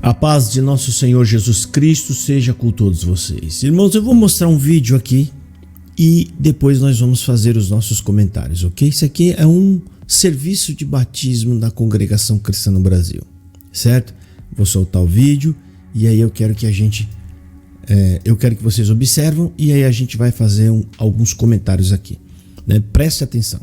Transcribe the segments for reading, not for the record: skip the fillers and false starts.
A paz de nosso Senhor Jesus Cristo seja com todos vocês. Irmãos, eu vou mostrar um vídeo aqui e depois nós vamos fazer os nossos comentários, ok? Isso aqui é um serviço de batismo da Congregação Cristã no Brasil, certo? Vou soltar o vídeo e aí eu quero que vocês observam e aí a gente vai fazer alguns comentários aqui, né? Preste atenção.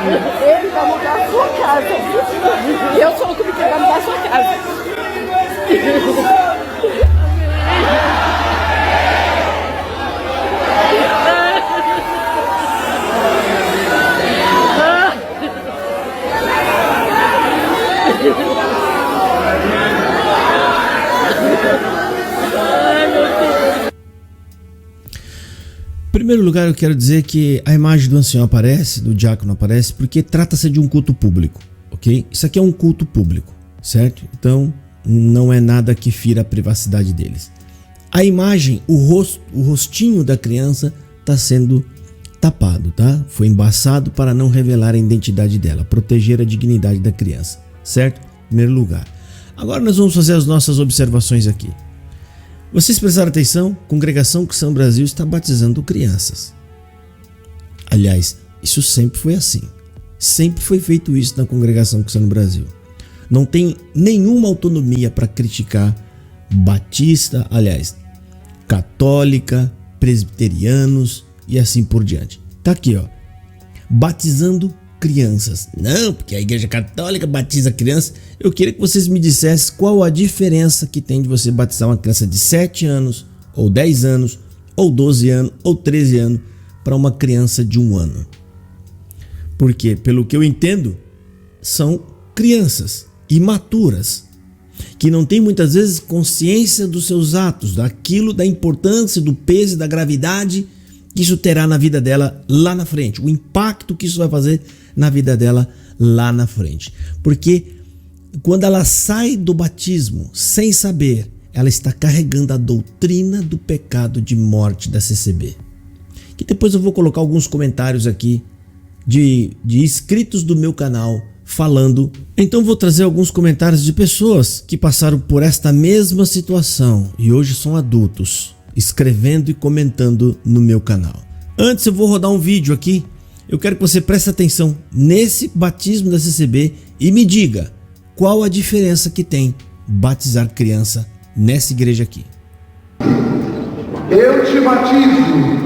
Ele vai mudar a sua casa. E eu sou o que vai mudar a sua casa. Em primeiro lugar, eu quero dizer que a imagem do ancião aparece, do diácono aparece, porque trata-se de um culto público, ok? Isso aqui é um culto público, certo? Então, não é nada que fira a privacidade deles. A imagem, o rostinho da criança está sendo tapado, tá? Foi embaçado para não revelar a identidade dela, proteger a dignidade da criança, certo? Em primeiro lugar. Agora nós vamos fazer as nossas observações aqui. Vocês prestaram atenção? A Congregação Cristã no Brasil está batizando crianças. Aliás, isso sempre foi assim. Sempre foi feito isso na Congregação Cristã no Brasil. Não tem nenhuma autonomia para criticar batista, aliás, católica, presbiterianos e assim por diante. Tá aqui, ó. Batizando crianças. Não, porque a Igreja Católica batiza crianças. Eu queria que vocês me dissessem qual a diferença que tem de você batizar uma criança de 7 anos, ou 10 anos, ou 12 anos, ou 13 anos, para uma criança de 1 ano. Porque, pelo que eu entendo, são crianças imaturas, que não têm muitas vezes consciência dos seus atos, daquilo, da importância, do peso e da gravidade que isso terá na vida dela lá na frente, o impacto que isso vai fazer na vida dela lá na frente. Porque quando ela sai do batismo sem saber, ela está carregando a doutrina do pecado de morte da CCB. Que depois eu vou colocar alguns comentários aqui de inscritos do meu canal falando. Então vou trazer alguns comentários de pessoas que passaram por esta mesma situação e hoje são adultos, escrevendo e comentando no meu canal. Antes eu vou rodar um vídeo aqui. Eu quero que você preste atenção nesse batismo da CCB e me diga qual a diferença que tem batizar criança nessa igreja aqui. Eu te batizo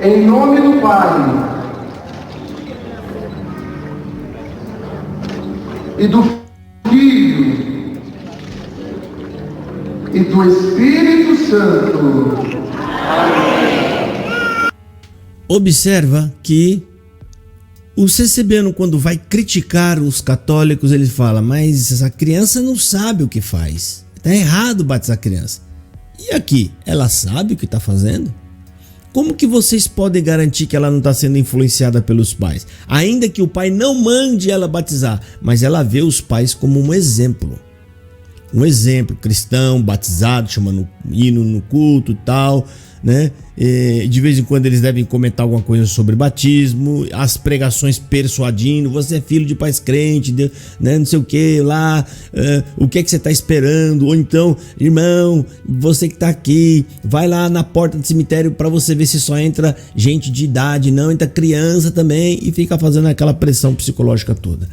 em nome do Pai e do Filho e do Espírito Santo. Observa que o CCBano, quando vai criticar os católicos, ele fala, mas essa criança não sabe o que faz. Está errado batizar a criança. E aqui, ela sabe o que está fazendo? Como que vocês podem garantir que ela não está sendo influenciada pelos pais? Ainda que o pai não mande ela batizar, mas ela vê os pais como um exemplo. Um exemplo cristão, batizado, chamando hino no culto e tal, né? De vez em quando eles devem comentar alguma coisa sobre batismo, as pregações persuadindo, você é filho de pais crentes, né? Não sei o que lá, o que é que você está esperando? Ou então, irmão, você que está aqui, vai lá na porta do cemitério para você ver se só entra gente de idade, não entra criança também, e fica fazendo aquela pressão psicológica toda.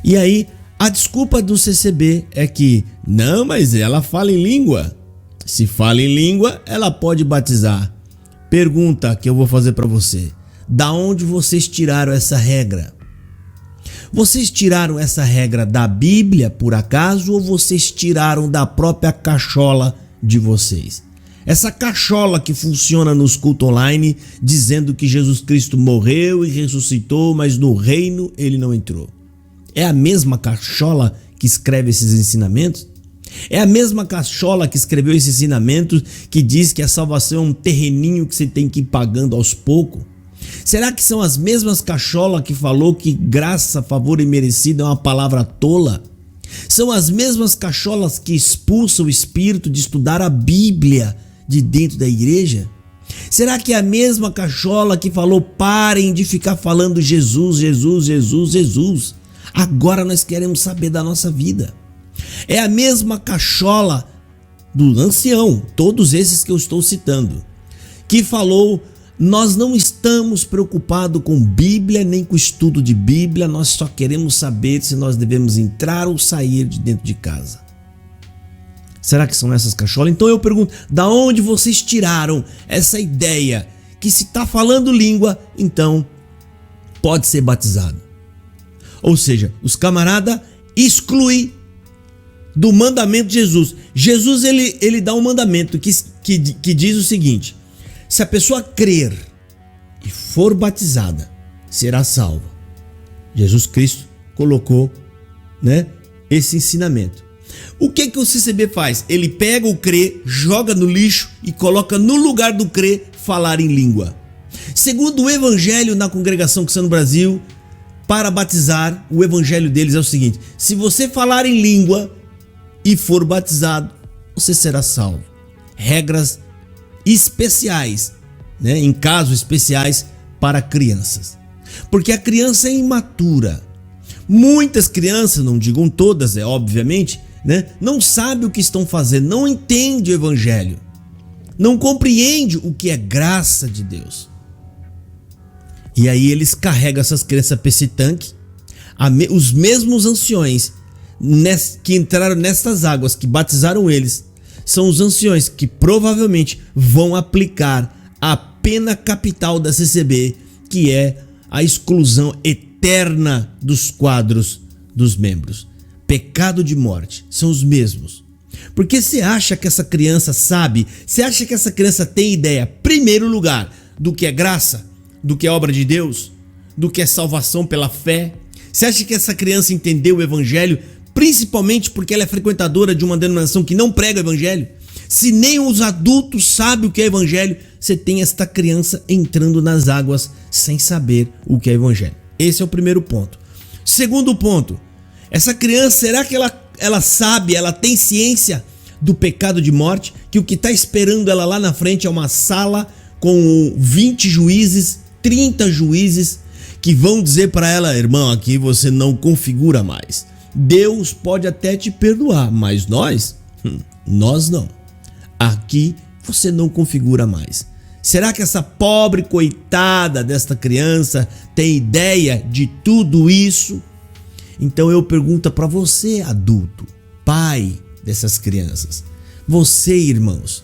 E aí a desculpa do CCB é que, não, mas ela fala em língua. Se fala em língua, ela pode batizar. Pergunta que eu vou fazer para você: da onde vocês tiraram essa regra? Vocês tiraram essa regra da Bíblia por acaso ou vocês tiraram da própria cachola de vocês? Essa cachola que funciona nos cultos online dizendo que Jesus Cristo morreu e ressuscitou, mas no reino ele não entrou. É a mesma cachola que escreve esses ensinamentos? É a mesma cachola que escreveu esse ensinamento que diz que a salvação é um terreninho que você tem que ir pagando aos poucos? Será que são as mesmas cacholas que falou que graça, favor e merecido é uma palavra tola? São as mesmas cacholas que expulsam o espírito de estudar a Bíblia de dentro da igreja? Será que é a mesma cachola que falou parem de ficar falando Jesus, Jesus, Jesus, Jesus? Agora nós queremos saber da nossa vida. É a mesma cachola do ancião, todos esses que eu estou citando, que falou: nós não estamos preocupados com Bíblia nem com estudo de Bíblia, nós só queremos saber se nós devemos entrar ou sair de dentro de casa. Será que são essas cacholas? Então eu pergunto, da onde vocês tiraram essa ideia que se está falando língua, então pode ser batizado? Ou seja, os camaradas excluem do mandamento de Jesus. Jesus ele dá um mandamento que diz o seguinte: se a pessoa crer e for batizada, será salva. Jesus Cristo colocou, esse ensinamento. O que o CCB faz? Ele pega o crer, joga no lixo e coloca no lugar do crer falar em língua. Segundo o evangelho na Congregação Cristã no Brasil, para batizar, o evangelho deles é o seguinte: se você falar em língua e for batizado, você será salvo. Regras especiais, em casos especiais para crianças, porque a criança é imatura. Muitas crianças, não digam todas, obviamente, não sabem o que estão fazendo, não entendem o evangelho, não compreendem o que é graça de Deus. E aí eles carregam essas crianças para esse tanque. Os mesmos anciões que entraram nestas águas, que batizaram eles, são os anciões que provavelmente vão aplicar a pena capital da CCB, que é a exclusão eterna dos quadros dos membros. Pecado de morte, são os mesmos. Porque você acha que essa criança sabe, você acha que essa criança tem ideia, primeiro lugar, do que é graça, do que é obra de Deus, do que é salvação pela fé? Você acha que essa criança entendeu o evangelho, principalmente porque ela é frequentadora de uma denominação que não prega o evangelho? Se nem os adultos sabem o que é evangelho, você tem esta criança entrando nas águas sem saber o que é evangelho. Esse é o primeiro ponto. Segundo ponto, essa criança, será que ela sabe, ela tem ciência do pecado de morte? Que o que está esperando ela lá na frente é uma sala com 20 juízes, 30 juízes, que vão dizer para ela: irmão, aqui você não configura mais. Deus pode até te perdoar, mas nós não. Aqui você não configura mais. Será que essa pobre coitada desta criança tem ideia de tudo isso? Então eu pergunto para você, adulto, pai dessas crianças, você, irmãos,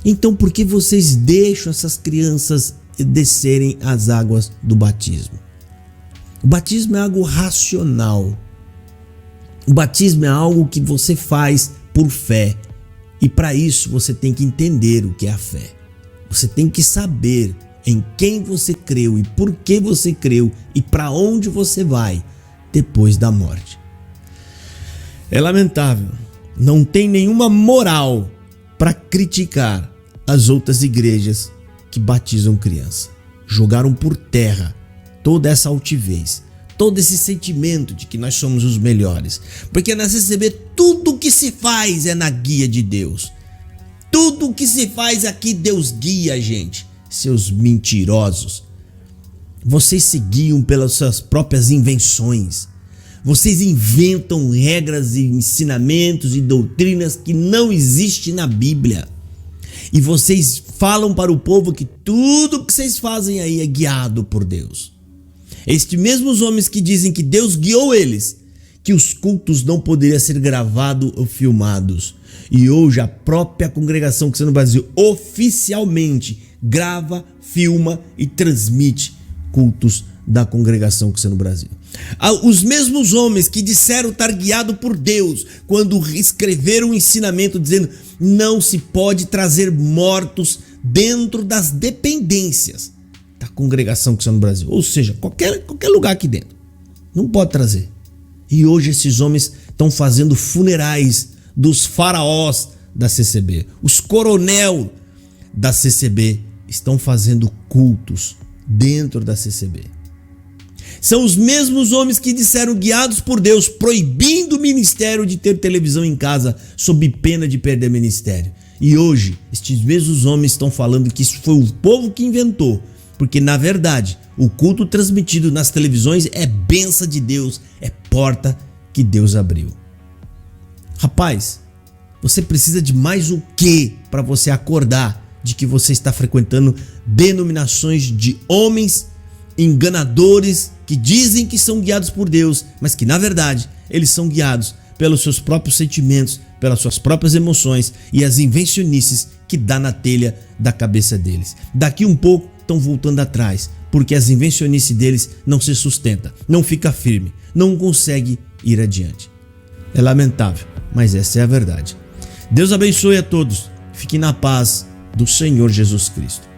então por que vocês deixam essas crianças descerem as águas do batismo? O batismo é algo racional. O batismo é algo que você faz por fé. E para isso você tem que entender o que é a fé. Você tem que saber em quem você creu e por que você creu e para onde você vai depois da morte. É lamentável, não tem nenhuma moral para criticar as outras igrejas que batizam criança. Jogaram por terra toda essa altivez, todo esse sentimento de que nós somos os melhores. Porque na CCB tudo que se faz é na guia de Deus. Tudo que se faz aqui Deus guia a gente. Seus mentirosos. Vocês se guiam pelas suas próprias invenções. Vocês inventam regras e ensinamentos e doutrinas que não existem na Bíblia. E vocês falam para o povo que tudo que vocês fazem aí é guiado por Deus. Estes mesmos homens que dizem que Deus guiou eles, que os cultos não poderiam ser gravados ou filmados. E hoje a própria Congregação Cristã no Brasil oficialmente grava, filma e transmite cultos da Congregação Cristã no Brasil. Os mesmos homens que disseram estar guiados por Deus quando escreveram um ensinamento dizendo não se pode trazer mortos dentro das dependências da congregação cristã no Brasil, ou seja, qualquer lugar aqui dentro, não pode trazer. E hoje esses homens estão fazendo funerais dos faraós da CCB, os coronel da CCB estão fazendo cultos dentro da CCB. São os mesmos homens que disseram guiados por Deus, proibindo o ministério de ter televisão em casa, sob pena de perder o ministério. E hoje, estes mesmos homens estão falando que isso foi o povo que inventou, porque na verdade, o culto transmitido nas televisões é bênção de Deus, é porta que Deus abriu. Rapaz, você precisa de mais o quê para você acordar de que você está frequentando denominações de homens enganadores que dizem que são guiados por Deus, mas que na verdade eles são guiados pelos seus próprios sentimentos, pelas suas próprias emoções e as invencionices que dá na telha da cabeça deles. Daqui um pouco estão voltando atrás, porque as invencionices deles não se sustenta, não fica firme, não consegue ir adiante. É lamentável, mas essa é a verdade. Deus abençoe a todos. Fiquem na paz do Senhor Jesus Cristo.